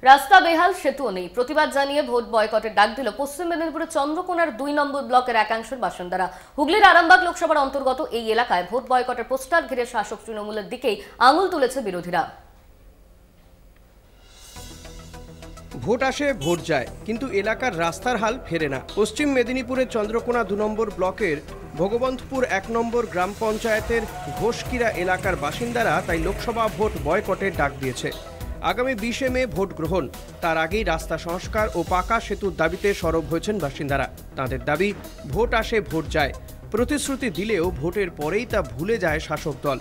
রাস্তা বেহাল, সেতুও নেই। প্রতিবাদ জানিয়ে ভোট বয়কটের ডাক দিল পশ্চিম মেদিনীপুরের চন্দ্রকোনার 2 নম্বর ব্লকের একাংশের বাসিন্দারা। হুগলির আরামবাগ লোকসভার অন্তর্গত এই এলাকায় ভোট বয়কটের পোস্টার ঘিরে শাসক তৃণমূলের দিকেই আঙুল তুলেছে বিরোধীরা। ভোট আসে ভোট যায়, কিন্তু এলাকার রাস্তার হাল ফেরে না। পশ্চিম মেদিনীপুরের চন্দ্রকোনা 2 নম্বর ব্লকের ভগবন্তপুর 1 নম্বর গ্রাম পঞ্চায়েতের ঘোষকিরা এলাকার বাসিন্দারা তাই লোকসভা ভোট বয়কটের ডাক দিয়েছে। আগামী 20শে মে ভোট গ্রহণ, তার আগেই রাস্তা সংস্কার ও পাকা সেতুর দাবিতে সরব হয়েছেন বাসিন্দারা। তাদের দাবি, ভোট আসে ভোট যায়। প্রতিশ্রুতি দিলেও ভোটের পরেই তা ভুলে যায় শাসক দল।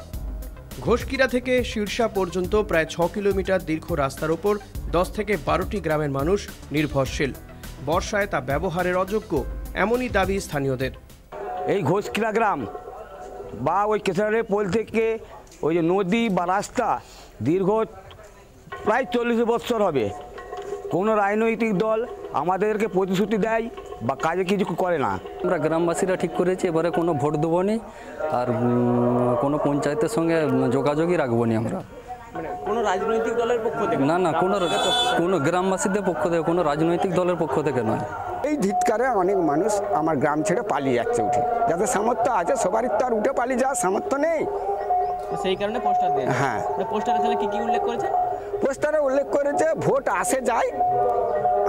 ঘোষকিরা থেকে শীর্ষা পর্যন্ত প্রায় 6 কিলোমিটার দীর্ঘ রাস্তার ওপর 10 থেকে 12টি গ্রামের মানুষ নির্ভরশীল। বর্ষায় তা ব্যবহারের অযোগ্য, এমনই দাবি স্থানীয়দের। এই ঘোষকিরা গ্রাম বা ওই কেশারের পোল থেকে ওই যে নদী বা রাস্তা দীর্ঘ প্রায় 40 বছর হবে। কোনো রাজনৈতিক দল আমাদেরকে প্রতিশ্রুতি দেয় বা কাজে কিছু করে না। আমরা গ্রামবাসীরা ঠিক করেছি এবারে কোনো ভোট দেবো নি, আর কোনো পঞ্চায়েতের সঙ্গে যোগাযোগই রাখবো নি আমরা। কোনো রাজনৈতিক দলের পক্ষ থেকে না, কোনো গ্রামবাসীদের পক্ষ থেকে, কোনো রাজনৈতিক দলের পক্ষ থেকে নয়। এই ধিৎকারে অনেক মানুষ আমার গ্রাম ছেড়ে পালিয়ে যাচ্ছে উঠে। যাদের সামর্থ্য আছে, সবারই তো আর উঠে পালিয়ে যাওয়ার সামর্থ্য নেই, সেই কারণে পোস্টার দেন। হ্যাঁ, পোস্টারে তাহলে কি উল্লেখ করেছে? পোস্টারে উল্লেখ করেছে ভোট আসে যায়,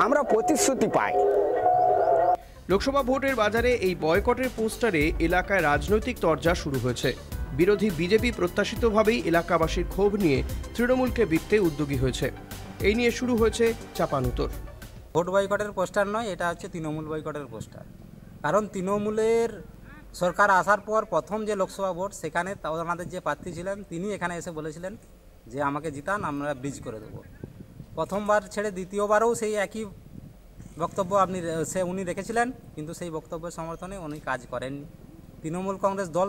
আমরা প্রতিশ্রুতি পাই। লোকসভা ভোটের বাজারে এই বয়কটের পোস্টারে এলাকায় রাজনৈতিক তরজা শুরু হয়েছে। বিরোধী বিজেপি প্রত্যাশিতভাবেই এলাকাবাসীর ক্ষোভ নিয়ে তৃণমূলকে বিকতে উদ্যোগী হয়েছে। এই নিয়ে শুরু হয়েছে চাপানুতর। ভোট বয়কটের পোস্টার নয়, এটা হচ্ছে তৃণমূল বয়কটের পোস্টার। কারণ তৃণমূলের সরকার আসার পর প্রথম যে লোকসভা ভোট, সেখানে আমাদের যে প্রার্থী ছিলেন তিনি এখানে এসে বলেছিলেন যে আমাকে জিতান, আমরা ব্রিজ করে দেবো। প্রথমবার ছেড়ে দ্বিতীয়বারও সেই একই বক্তব্য উনি রেখেছিলেন, কিন্তু সেই বক্তব্যের সমর্থনে উনি কাজ করেননি। তৃণমূল কংগ্রেস দল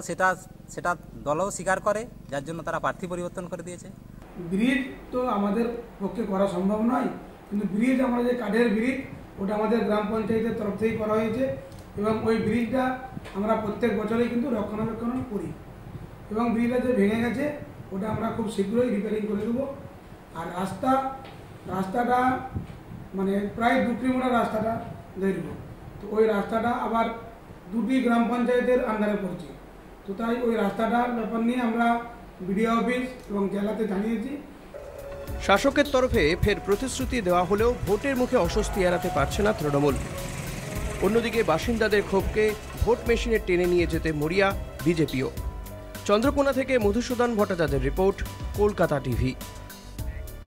সেটা দলও স্বীকার করে, যার জন্য তারা প্রার্থী পরিবর্তন করে দিয়েছে। ব্রিজ তো আমাদের পক্ষে করা সম্ভব নয়, কিন্তু ব্রিজ আমরা যে কাঠের ব্রিজ, ওটা আমাদের গ্রাম পঞ্চায়েতের তরফ থেকে করা হয়েছে এবং ওই ব্রিজটা আমরা প্রত্যেক বছরেই কিন্তু রক্ষণাবেক্ষণ করি এবং ব্রিজটা যে ভেঙে গেছে ওটা আমরা খুব শীঘ্রই রিপেয়ারিং করে দেবো। আর রাস্তাটা মানে প্রায় 2 কিলোমিটার রাস্তাটা দৈর্ঘ্য, তো ওই রাস্তাটা আবার 2টি গ্রাম পঞ্চায়েতের আন্ডারে পড়ছে। তো তাই ওই রাস্তাটার ব্যাপার নিয়ে আমরা বিডিও অফিস এবং জেলাতে জানিয়েছি। শাসকের তরফে ফের প্রতিশ্রুতি দেওয়া হলেও ভোটের মুখে অস্বস্তি এড়াতে পারছে না তৃণমূল। অন্যদিকে বাসিন্দাদের ক্ষোভকে ভোট মেশিনে টেনে নিয়ে যেতে মরিয়া বিজেপিও। চন্দ্রকোনা থেকে মধুসূদন ভট্টাচার্যের রিপোর্ট, কলকাতা টিভি।